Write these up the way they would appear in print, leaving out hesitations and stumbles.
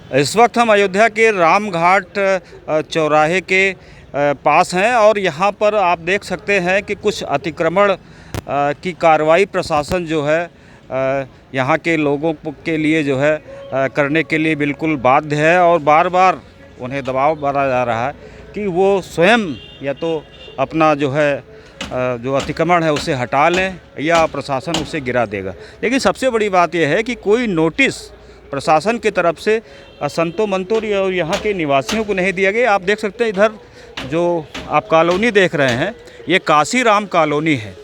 इस वक्त हम अयोध्या के रामघाट चौराहे के पास हैं और यहाँ पर आप देख सकते हैं कि कुछ अतिक्रमण की कार्रवाई प्रशासन जो है यहाँ के लोगों के लिए जो है करने के लिए बिल्कुल बाध्य है और बार बार उन्हें दबाव डाला जा रहा है कि वो स्वयं या तो अपना जो है जो अतिक्रमण है उसे हटा लें या प्रशासन उसे गिरा देगा। लेकिन सबसे बड़ी बात यह है कि कोई नोटिस प्रशासन की तरफ से संतों मंतों और यहाँ के निवासियों को नहीं दिया गया। आप देख सकते हैं इधर जो आप कॉलोनी देख रहे हैं ये काशीराम कॉलोनी है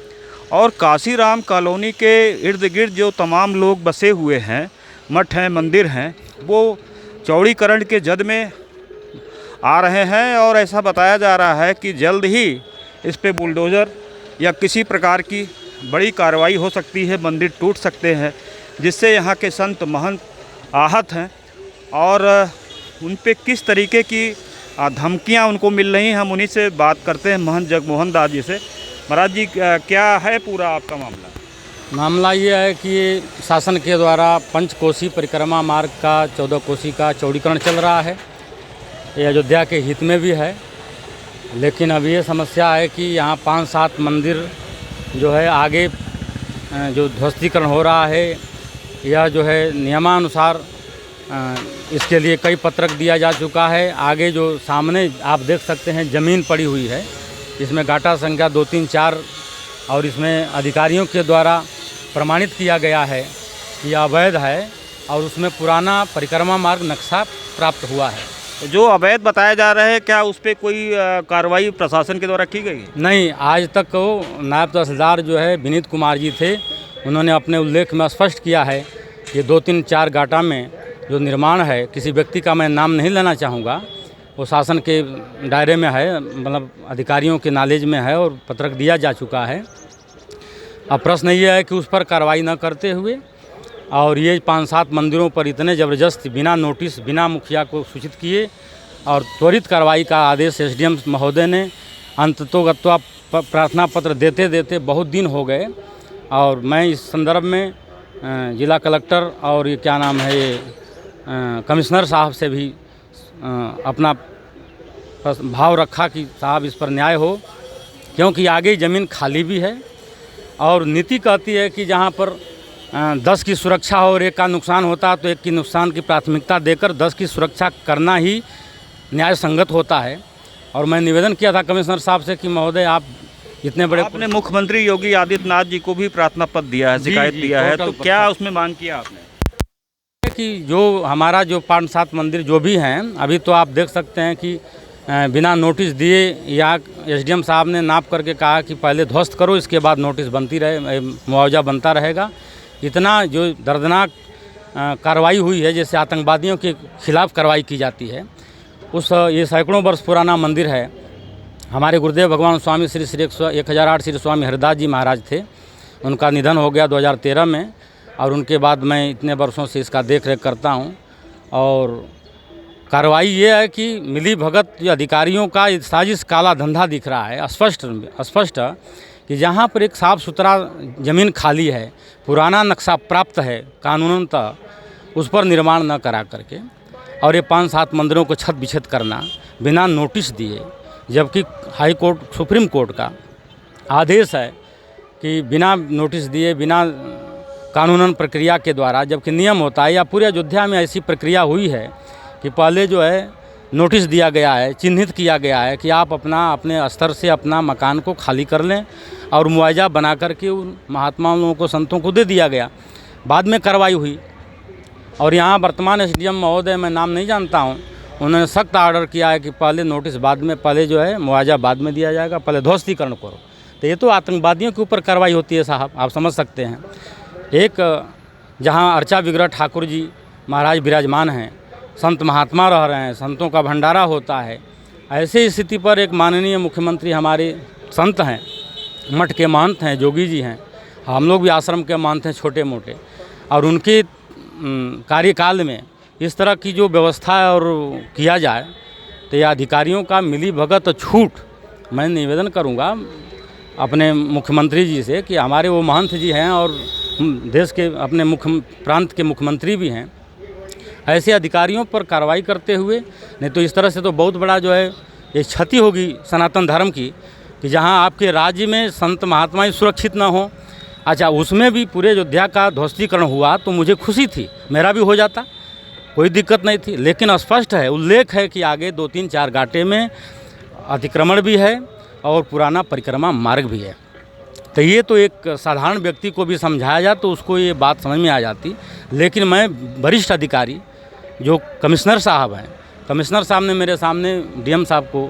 और काशीराम कॉलोनी के इर्द गिर्द जो तमाम लोग बसे हुए हैं, मठ हैं, मंदिर हैं, वो चौड़ीकरण के जद में आ रहे हैं और ऐसा बताया जा रहा है कि जल्द ही इस पे बुलडोज़र या किसी प्रकार की बड़ी कार्रवाई हो सकती है, मंदिर टूट सकते हैं, जिससे यहाँ के संत महंत आहत हैं और उन पे किस तरीके की धमकियाँ उनको मिल रही हैं। हम उन्हीं से बात करते हैं, महंत जगमोहन दास जी से। महाराज जी, क्या है पूरा आपका मामला ये है कि शासन के द्वारा पंचकोसी परिक्रमा मार्ग का 14 कोसी का चौड़ीकरण चल रहा है। ये अयोध्या के हित में भी है, लेकिन अब ये समस्या है कि यहाँ 5-7 मंदिर जो है आगे जो ध्वस्तीकरण हो रहा है, यह जो है नियमानुसार इसके लिए कई पत्रक दिया जा चुका है। आगे जो सामने आप देख सकते हैं ज़मीन पड़ी हुई है, इसमें गाटा संख्या 2, 3, 4 और इसमें अधिकारियों के द्वारा प्रमाणित किया गया है कि यह अवैध है और उसमें पुराना परिक्रमा मार्ग नक्शा प्राप्त हुआ है। जो अवैध बताया जा रहा है, क्या उस पर कोई कार्रवाई प्रशासन के द्वारा की गई? नहीं, आज तक वो नायब तहसीलदार जो है विनीत कुमार जी थे, उन्होंने अपने उल्लेख में स्पष्ट किया है कि 2, 3, 4 गाटा में जो निर्माण है, किसी व्यक्ति का मैं नाम नहीं लेना चाहूँगा, वो शासन के दायरे में है, मतलब अधिकारियों के नॉलेज में है और पत्रक दिया जा चुका है। अब प्रश्न ये है कि उस पर कार्रवाई न करते हुए और ये 5-7 मंदिरों पर इतने ज़बरदस्त बिना नोटिस, बिना मुखिया को सूचित किए और त्वरित कार्रवाई का आदेश एसडीएम महोदय ने अंततोगत्वा प्रार्थना पत्र देते देते बहुत दिन हो गए। और मैं इस संदर्भ में जिला कलेक्टर और ये क्या नाम है ये कमिश्नर साहब से भी अपना भाव रखा कि साहब इस पर न्याय हो, क्योंकि आगे ज़मीन खाली भी है और नीति कहती है कि जहाँ पर 10 की सुरक्षा हो और 1 का नुकसान होता है तो 1 की नुकसान की प्राथमिकता देकर 10 की सुरक्षा करना ही न्याय संगत होता है। और मैं निवेदन किया था कमिश्नर साहब से कि महोदय आप इतने बड़े, आपने मुख्यमंत्री योगी आदित्यनाथ जी को भी प्रार्थना पत्र दिया है, शिकायत दिया है, तो क्या उसमें मांग किया आपने? कि जो हमारा जो 5-7 मंदिर जो भी हैं, अभी तो आप देख सकते हैं कि बिना नोटिस दिए या एसडीएम साहब ने नाप करके कहा कि पहले ध्वस्त करो, इसके बाद नोटिस बनती रहे, मुआवजा बनता रहेगा। इतना जो दर्दनाक कार्रवाई हुई है, जैसे आतंकवादियों के खिलाफ कार्रवाई की जाती है, ये सैकड़ों वर्ष पुराना मंदिर है। हमारे गुरुदेव भगवान स्वामी श्री 1008 श्री स्वामी हरिदास जी महाराज थे, उनका निधन हो गया 2013 में और उनके बाद मैं इतने वर्षों से इसका देख रेख करता हूँ। और कार्रवाई ये है कि मिली भगत अधिकारियों का साजिश, काला धंधा दिख रहा है स्पष्ट कि जहाँ पर एक साफ़ सुथरा ज़मीन खाली है, पुराना नक्शा प्राप्त है कानूनतः, उस पर निर्माण न करा करके और ये 5-7 मंदिरों को छत बिछेद करना बिना नोटिस दिए, जबकि हाई कोर्ट, सुप्रीम कोर्ट का आदेश है कि बिना नोटिस दिए, बिना कानूनन प्रक्रिया के द्वारा, जबकि नियम होता है या पूरे अयोध्या में ऐसी प्रक्रिया हुई है कि पहले जो है नोटिस दिया गया है, चिन्हित किया गया है कि आप अपने स्तर से अपना मकान को खाली कर लें और मुआवजा बना करके उन महात्माओं को, संतों को दे दिया गया। बाद में कार्रवाई हुई और यहाँ वर्तमान एसडीएम महोदय, मैं नाम नहीं जानता हूँ, उन्होंने सख्त आर्डर किया है कि पहले नोटिस बाद में, पहले जो है मुआवजा बाद में दिया जाएगा, पहले ध्वस्तीकरण करो। तो ये तो आतंकवादियों के ऊपर कार्रवाई होती है साहब, आप समझ सकते हैं। एक जहाँ अर्चा विग्रह ठाकुर जी महाराज विराजमान हैं, संत महात्मा रह रहे हैं, संतों का भंडारा होता है, ऐसे स्थिति पर एक माननीय मुख्यमंत्री हमारे संत हैं, मठ के महंत हैं, जोगी जी हैं, हम लोग भी आश्रम के महंत हैं छोटे मोटे, और उनके कार्यकाल में इस तरह की जो व्यवस्था और किया जाए तो यह अधिकारियों का मिली भगत छूट, मैं निवेदन करूंगा अपने मुख्यमंत्री जी से कि हमारे वो महंत जी हैं और देश के अपने प्रांत के मुख्यमंत्री भी हैं, ऐसे अधिकारियों पर कार्रवाई करते हुए, नहीं तो इस तरह से तो बहुत बड़ा जो है ये क्षति होगी सनातन धर्म की, कि जहां आपके राज्य में संत महात्मा ही सुरक्षित ना हो। अच्छा, उसमें भी पूरे अयोध्या का ध्वस्तीकरण हुआ तो मुझे खुशी थी, मेरा भी हो जाता, कोई दिक्कत नहीं थी। लेकिन स्पष्ट है, उल्लेख है कि आगे 2-3-4 घाटे में अतिक्रमण भी है और पुराना परिक्रमा मार्ग भी है। तो ये तो एक साधारण व्यक्ति को भी समझाया जाए तो उसको ये बात समझ में आ जाती। लेकिन मैं वरिष्ठ अधिकारी जो कमिश्नर साहब हैं, कमिश्नर साहब ने मेरे सामने डीएम साहब को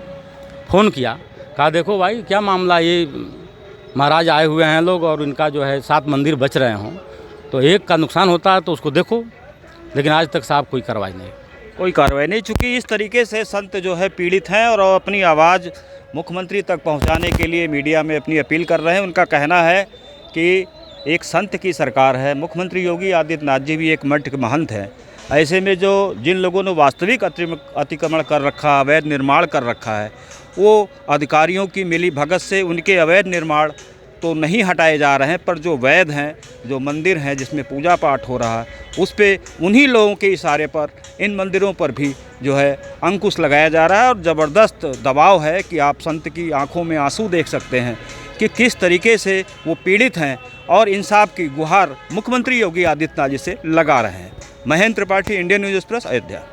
फ़ोन किया, कहा देखो भाई क्या मामला, ये महाराज आए हुए हैं लोग और इनका जो है 7 मंदिर बच रहे हों, तो एक का नुकसान होता है तो उसको देखो। लेकिन आज तक साहब कोई कार्रवाई नहीं। कोई कार्रवाई नहीं, चूँकि इस तरीके से संत जो है पीड़ित हैं और अपनी आवाज़ मुख्यमंत्री तक पहुंचाने के लिए मीडिया में अपनी अपील कर रहे हैं। उनका कहना है कि एक संत की सरकार है, मुख्यमंत्री योगी आदित्यनाथ जी भी एक मठ के महंत हैं। ऐसे में जो जिन लोगों ने वास्तविक अतिक्रमण कर रखा, अवैध निर्माण कर रखा है, वो अधिकारियों की मिली भगत से उनके अवैध निर्माण तो नहीं हटाए जा रहे हैं, पर जो वैध हैं, जो मंदिर हैं जिसमें पूजा पाठ हो रहा है, उस पे उन्हीं लोगों के इशारे पर इन मंदिरों पर भी जो है अंकुश लगाया जा रहा है। और ज़बरदस्त दबाव है कि आप संत की आंखों में आंसू देख सकते हैं कि किस तरीके से वो पीड़ित हैं और इंसाफ की गुहार मुख्यमंत्री योगी आदित्यनाथ जी से लगा रहे हैं। Mahendra Tripathi, Indian news express, Ayodhya.